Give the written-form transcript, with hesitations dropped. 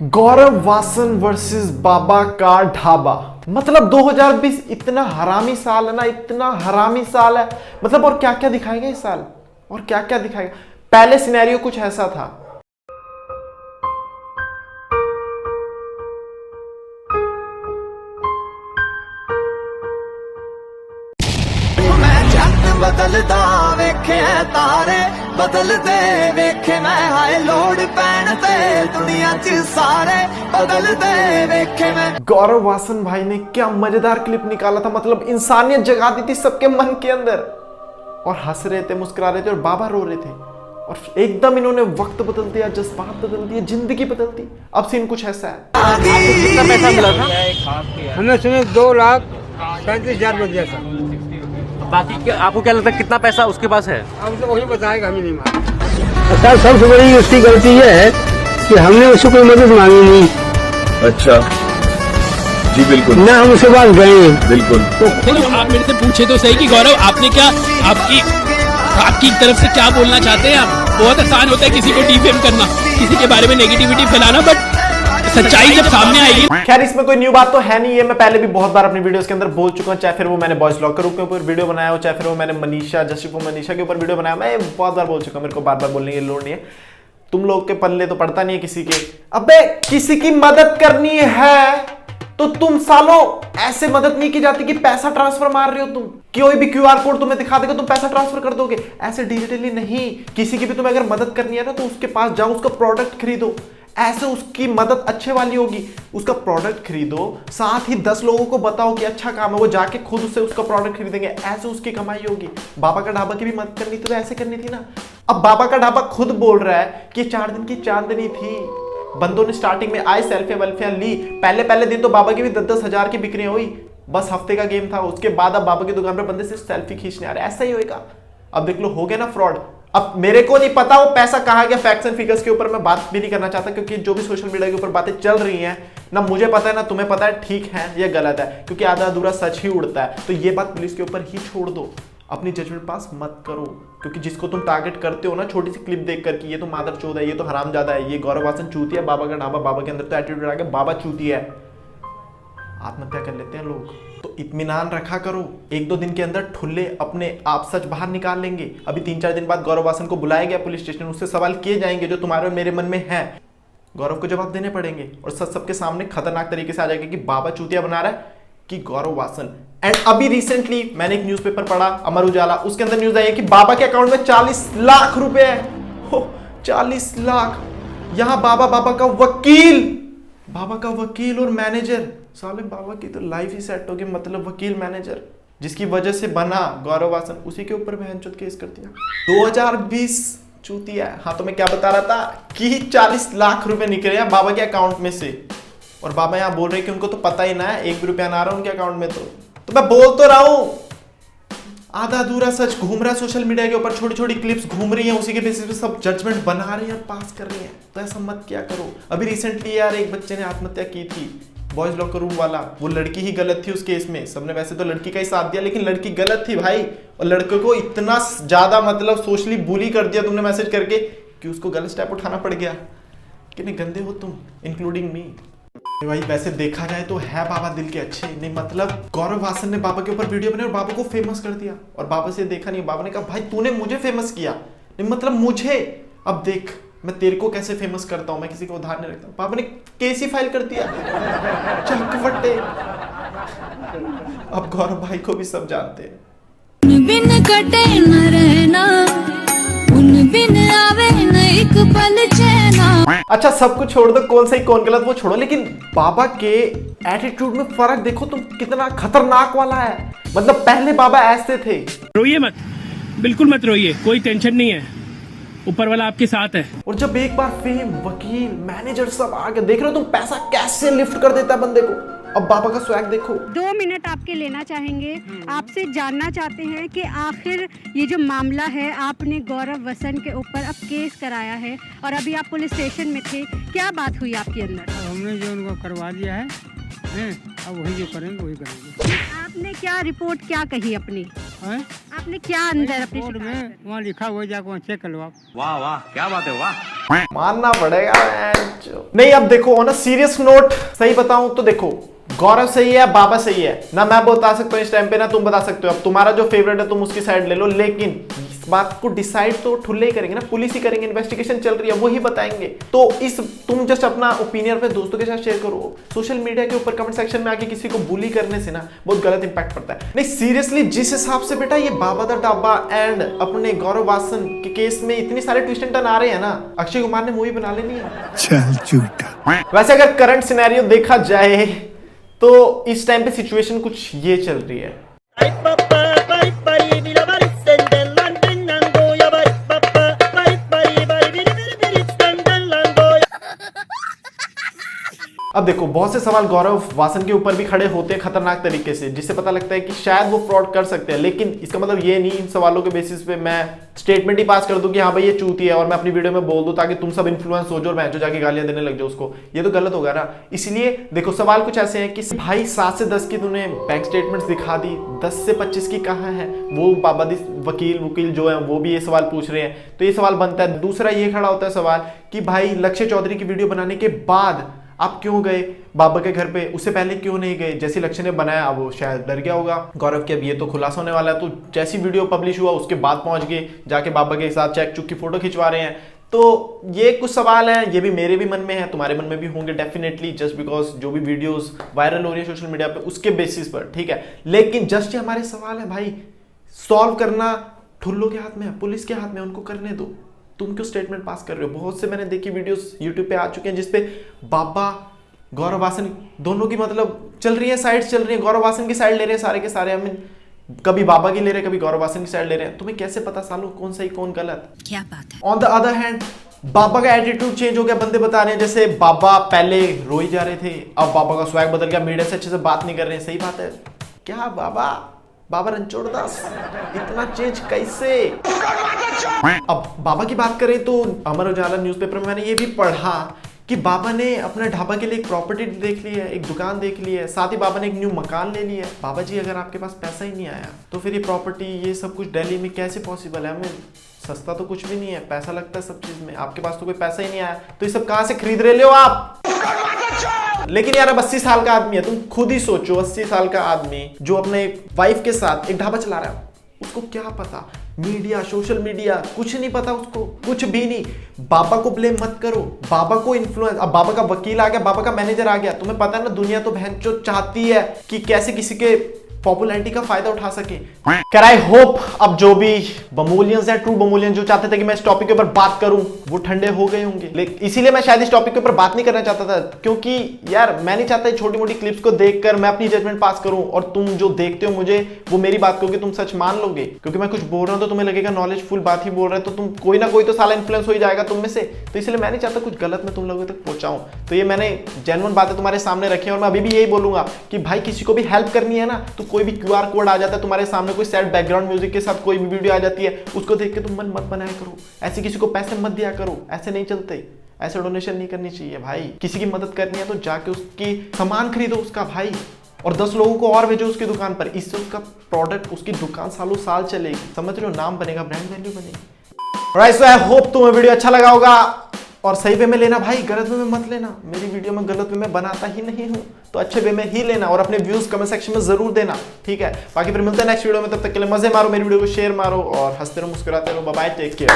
गौरव Vasan versus बाबा का ढाबा। मतलब 2020 इतना हरामी साल है ना, इतना हरामी साल है। मतलब और क्या क्या दिखाएगा इस साल, और क्या क्या दिखाएगा। पहले सिनेरियो कुछ ऐसा था, बदलदा वेखे तारे बदलदे वेखे मैं हाय लोड पैन ते दुनिया च सारे बदलदे वेखे मैं। गौरव वासन भाई ने क्या मजेदार क्लिप निकाला था। मतलब इंसानियत जगा दी थी सबके मन के अंदर, और हंस रहे थे, मुस्कुरा रहे थे, और बाबा रो रहे थे। और एकदम इन्होंने वक्त बदल दिया, जज्बात बदल दिए, जिंदगी बदल दी। अब सीन कुछ ऐसा है। कितना पैसा मिला था? हमने सुने 2,37,000 रुपया दिया था। बाकी आपको क्या लगता है कितना पैसा उसके पास है? अब तो वही बताएगा, हमें नहीं मालूम। सर सबसे बड़ी उसकी गलती ये है कि हमने उससे कोई मदद मांगी नहीं। अच्छा जी, बिल्कुल ना हम उसके पास गए बिल्कुल। तो आप मेरे से पूछे तो सही कि गौरव आपने क्या आपकी तरफ से क्या बोलना चाहते हैं आप? बहुत आसान होता है किसी को डिफेम करना, किसी के बारे में नेगेटिविटी फैलाना, बट सच्चाई जब सामने आएगी। खैर इसमें कोई न्यू बात तो है नहीं है। मैं पहले भी बहुत बार अपनी वीडियोस के अंदर बोल चुका हूं, चाहे फिर वो मैंने बॉयज लॉकर के ऊपर वीडियो बनाया हो, चाहे फिर वो मैंने मनीषा मनीषा के ऊपर वीडियो बनाया। मैं बहुत बार बोल चुका हूं, मेरे को बार बार बोलने की लोड़ नहीं है। तुम लोग के पल्ले तो पड़ता नहीं है किसी के। अबे किसी की मदद करनी है तो तुम सालों ऐसे मदद नहीं की जाती कि पैसा ट्रांसफर मार रहे हो तुम। कोई भी क्यूआर कोड तुम्हें दिखा देगा, तुम पैसा ट्रांसफर कर दोगे। ऐसे डिजिटली नहीं। किसी की भी तुम्हें अगर मदद करनी है ना, तो उसके पास जाओ, उसका प्रोडक्ट खरीदो। ऐसे उसकी मदद अच्छे वाली होगी। उसका प्रोडक्ट खरीदो, साथ ही 10 लोगों को बताओ कि अच्छा काम है, वो जाके खुद उससे उसका प्रोडक्ट खरीदेंगे। ऐसे उसकी कमाई होगी। बाबा का ढाबा की भी मदद करनी थी तो ऐसे करनी थी ना। अब बाबा का ढाबा खुद बोल रहा है कि 4 दिन की चांदनी थी। बंदों ने स्टार्टिंग में आए, सेल्फी वेल्फियां ली। पहले दिन तो बाबा की भी 10-10 हजार की बिक्री हुई। बस हफ्ते का गेम था। उसके बाद अब बाबा की दुकान पर बंदे सिर्फ सेल्फी खींचने आ रहे। ऐसा ही होएगा। अब देख लो, हो गया ना फ्रॉड। अब मेरे को नहीं पता वो पैसा कहाँ गया। फैक्ट्स एंड फिगर्स के ऊपर मैं बात भी नहीं करना चाहता, क्योंकि जो भी सोशल मीडिया के ऊपर बातें चल रही हैं ना, मुझे पता है ना तुम्हें पता है ठीक है या गलत है, क्योंकि आधा अधूरा सच ही उड़ता है। तो ये बात पुलिस के ऊपर ही छोड़ दो, अपनी जजमेंट पास मत करो। क्योंकि जिसको तुम टारगेट करते हो ना, छोटी सी क्लिप देख कर कि ये तो मादरचोद है, ये तो हरामजादा है, ये गौरव वासन चूतिया है, बाबा का ढाबा, बाबा के अंदर तो एटीट्यूड आ गया, बाबा चूतिया है, आत्महत्या कर लेते हैं लोग। तो इत्मीनान रखा करो। 1-2 दिन के अंदर ठुल्ले अपने आप सच बाहर निकाल लेंगे। अभी 3-4 दिन बाद गौरव वासन को बुलाया गया पुलिस स्टेशन, उससे सवाल किए जाएंगे जो तुम्हारे और मेरे मन में है। गौरव को जवाब देने पड़ेंगे, और सच सबके सामने खतरनाक तरीके से आ जाएगा कि बाबा चूतिया बना रहा है कि गौरव वासन। एंड अभी रिसेंटली मैंने एक न्यूज़पेपर पढ़ा, अमर उजाला, उसके अंदर न्यूज आई है कि बाबा के अकाउंट में 40 लाख रुपए है। हो 40 लाख। यहां बाबा का वकील और मैनेजर, साले बाबा की तो लाइफ ही सेट होगी। मतलब वकील मैनेजर जिसकी वजह से बना गौरव वासन, उसी के ऊपर बहनचोद केस कर दिया। 2020 चूतिया है। हाँ तो मैं क्या बता रहा था कि 40 लाख रुपए निकले हैं बाबा के अकाउंट में से, और बाबा यहाँ बोल रहे हैं कि उनको तो पता ही ना है, 1 भी रुपया ना आ रहा उनके अकाउंट में। तो मैं बोल तो रहा हूं, आधा अधूरा सच घूम रहा है सोशल मीडिया के ऊपर, छोटी छोटी क्लिप्स घूम रही हैं, उसी के बेसिस पे सब जजमेंट बना रहे हैं, पास कर रहे हैं। तो ऐसा मत क्या करो। अभी रिसेंटली यार एक बच्चे ने आत्महत्या की थी, बॉयज लॉकर रूम वाला। वो लड़की ही गलत थी उस केस में। सबने वैसे तो लड़की का ही साथ दिया, लेकिन लड़की गलत थी भाई। और लड़के को इतना ज्यादा मतलब सोशली बुली कर दिया तुमने मैसेज करके कि उसको गलत स्टेप उठाना पड़ गया। कितने गंदे हो तुम, इंक्लूडिंग मी। भाई वैसे देखा जाए तो है बाबा दिल के अच्छे। नहीं मतलब गौरव वासन ने बाबा के ऊपर वीडियो बनाई और बाबा को फेमस कर दिया, और बाबा से देखा नहीं। बाबा ने कहा भाई तूने मुझे फेमस किया, नहीं मतलब मुझे, अब देख मैं तेरे को कैसे फेमस करता हूं, मैं किसी को उधार नहीं रखता। बाबा ने केस ही फाइल कर दिया, चकवटे। अब गौरव भाई को भी सब जानते हैं। बिन कटे न रहना, उन बिन आवे न एक पल चैना। अच्छा सब कुछ छोड़ दो, कौन सही कौन गलत वो छोड़ो, लेकिन बाबा के एटीट्यूड में फर्क देखो तुम, कितना खतरनाक वाला है। मतलब पहले बाबा ऐसे थे। रोइए मत, बिल्कुल मत रोइए, कोई टेंशन नहीं है, ऊपर वाला आपके साथ है। और जब एक बार फेम, वकील, मैनेजर सब आ गए, देख रहे हो तुम पैसा कैसे लिफ्ट कर देता है बंदे को। अब बाबा का स्वैग देखो। 2 मिनट आपके लेना चाहेंगे। आपसे जानना चाहते हैं कि आखिर ये जो मामला है, आपने गौरव वासन के ऊपर अब केस कराया है और अभी आप पुलिस स्टेशन में थे, क्या बात हुई आपके अंदर? हमने जो उनको करवा दिया है, अब वही जो करेंगे वही करेंगे। आपने क्या रिपोर्ट क्या कही अपनी? हैं? आपने क्या अंदर अपनी बोर्ड शिकायत में वहाँ लिखा हुआ है, जाकर वहाँ चेक कर लो आप। वाह वाह क्या बात है वाह। मानना पड़ेगा नहीं। अब देखो ऑन अ सीरियस नोट सही बताऊं तो देखो, गौरव सही है, बाबा सही है ना, मैं बता सकता हूँ इस टाइम पे ना, तुम बता सकते हो। अब तुम्हारा जो फेवरेट है तुम उसकी साइड ले लो, लेकिन इस बात को डिसाइड तो ठुल्ले ही करेंगे ना, पुलिस ही करेंगे, इन्वेस्टिगेशन चल रही है वो ही बताएंगे। तो इस तुम जस्ट अपना ओपिनियन अपने दोस्तों के साथ शेयर करो। सोशल मीडिया के ऊपर कमेंट सेक्शन में आके किसी को बुली करने से ना बहुत गलत इंपैक्ट पड़ता है। नहीं सीरियसली, जिस हिसाब से बेटा ये बाबा दा ढाबा एंड अपने गौरव वासन के केस में इतने सारे ट्विस्ट एंड टर्न आ रहे हैं ना, अक्षय कुमार ने मूवी बना लेनी है। चल झूठा। वैसे अगर करंट सिनेरियो देखा जाए तो इस टाइम पे सिचुएशन कुछ ये चल रही है। अब देखो बहुत से सवाल गौरव वासन के ऊपर भी खड़े होते हैं खतरनाक तरीके से, जिससे पता लगता है कि शायद वो फ्रॉड कर सकते हैं। लेकिन इसका मतलब ये नहीं इन सवालों के बेसिस पे मैं स्टेटमेंट ही पास कर दूं कि हाँ भाई ये चूती है और मैं अपनी वीडियो में बोल दूं ताकि तुम सब इन्फ्लुएंस हो जाओ और जो जाके गालियां देने लग जाओ उसको। ये तो गलत होगा ना। इसलिए देखो सवाल कुछ ऐसे हैं कि भाई 7 से 10 की तूने बैंक स्टेटमेंट्स दिखा दी, 10 से 25 की कहाँ है? वो बाबादी वकील जो है वो भी ये सवाल पूछ रहे हैं, तो ये सवाल बनता है। दूसरा ये खड़ा होता है सवाल कि भाई लक्ष्य चौधरी की वीडियो बनाने के बाद आप क्यों गए बाबा के घर पे, उससे पहले क्यों नहीं गए? जैसे लक्ष्य ने बनाया अब वो शायद डर गया होगा गौरव के, अब ये तो खुलासा होने वाला है, तो जैसी वीडियो पब्लिश हुआ उसके बाद पहुंच गए, जाके बाबा के साथ चेक चुक की फोटो खिंचवा रहे हैं। तो ये कुछ सवाल हैं, ये भी मेरे भी मन में है, तुम्हारे मन में भी होंगे डेफिनेटली, जस्ट बिकॉज जो भी वीडियोस वायरल हो रही है सोशल मीडिया पे उसके बेसिस पर, ठीक है। लेकिन जस्ट ये हमारे सवाल है भाई, सॉल्व करना ठुल्लों के हाथ में है, पुलिस के हाथ में, उनको करने दो। तुम क्यों स्टेटमेंट पास कर रहे हो? बहुत से मैंने देखी वीडियोस यूट्यूब पे आ चुके हैं जिसपे बाबा गौरव वासन दोनों की मतलब चल रही है, साइड्स चल रही है, गौरव वासन की साइड ले रहे हैं सारे के सारे, कभी बाबा की ले रहे हैं, कभी गौरव वासन की साइड ले रहे हैं। तुम्हें कैसे पता सालों कौन सही कौन गलत? क्या बात है। ऑन द अदर हैंड बाबा का एटीट्यूड चेंज हो गया, बंदे बता रहे हैं जैसे बाबा पहले रोई जा रहे थे, अब बाबा का स्वैग बदल गया, मीडिया से अच्छे से बात नहीं कर रहे हैं। सही बात है क्या बाबा रणछोड़ दास इतना चेंज कैसे? अब बाबा की बात करें तो अमर उजाला न्यूज़पेपर में मैंने ये भी पढ़ा कि बाबा ने अपने ढाबा के लिए एक प्रॉपर्टी देख ली है, एक दुकान देख ली है, साथ ही बाबा ने एक न्यू मकान ले लिया है। बाबा जी अगर आपके पास पैसा ही नहीं आया तो फिर ये प्रॉपर्टी ये सब कुछ दिल्ली में कैसे पॉसिबल है? हमें सस्ता तो कुछ भी नहीं है, पैसा लगता है सब चीज में, आपके पास तो कोई पैसा ही नहीं आया, तो ये सब कहां से खरीद रहे हो आप? लेकिन यार अब 80 साल का आदमी है, तुम खुद ही सोचो 80 साल का आदमी जो अपने वाइफ के साथ एक ढाबा चला रहा है, उसको क्या पता मीडिया सोशल मीडिया कुछ नहीं पता उसको, कुछ भी नहीं। बाबा को ब्लेम मत करो, बाबा को इन्फ्लुएंस, अब बाबा का वकील आ गया, बाबा का मैनेजर आ गया, तुम्हें पता है ना दुनिया तो बहन जो चाहती है कि कैसे किसी के पॉपुलैरिटी का फायदा उठा सके। कर आई होप अब जो भी बमोलियंस है, ट्रू बमोलियंस जो चाहते थे कि मैं इस टॉपिक के ऊपर बात करूं वो ठंडे हो गए होंगे, लेकिन इसीलिए मैं शायद इस टॉपिक के ऊपर बात नहीं करना चाहता था, क्योंकि यार मैं नहीं चाहता छोटी मोटी क्लिप्स को देखकर मैं अपनी जजमेंट पास करूं और तुम जो देखते हो मुझे वो मेरी बात कहोगे, तुम सच मान लोगे, क्योंकि मैं कुछ बोल रहा हूं तो तुम्हें लगेगा नॉलेज फुल बात ही बोल रहा है, तो तुम कोई ना कोई तो साला इन्फ्लुएंस हो ही जाएगा तुम में से। तो इसलिए मैं नहीं चाहता कुछ गलत मैं तुम लोगों तक पहुंचाऊं, तो ये मैंने जेन्युइन बातें तुम्हारे सामने रखी है और मैं अभी भी यही बोलूंगा कि भाई किसी को भी हेल्प करनी है ना तो कोई भी QR कोड आ जाता है तुम्हारे सामने, कोई सैड बैकग्राउंड म्यूजिक के साथ कोई भी वीडियो आ जाती है, उसको देख के तुम मन मत बनाया करो, ऐसे किसी को पैसे मत दिया करो, ऐसे नहीं चलते, ऐसे डोनेशन नहीं करनी चाहिए भाई। किसी की मदद करनी है तो जाके उसकी सामान खरीदो उसका भाई, और 10 लोगों को और भेजो उसकी दुकान पर, इससे उसका प्रोडक्ट उसकी दुकान सालों साल चलेगी, समझ रहे हो, नाम बनेगा, ब्रांड वैल्यू बनेगी। राइट, सो आई होप तुम्हें वीडियो अच्छा लगा होगा और सही वे में लेना भाई, गलत वे में मत लेना। मेरी वीडियो में गलत वे में बनाता ही नहीं हूं, तो अच्छे वे में ही लेना और अपने व्यूज कमेंट सेक्शन में जरूर देना, ठीक है। बाकी फिर मिलते हैं नेक्स्ट वीडियो में, तब तक के लिए मजे मारो, मेरी वीडियो को शेयर मारो और हंसते रहो मुस्कुराते रहो, बाय बाय, टेक केयर।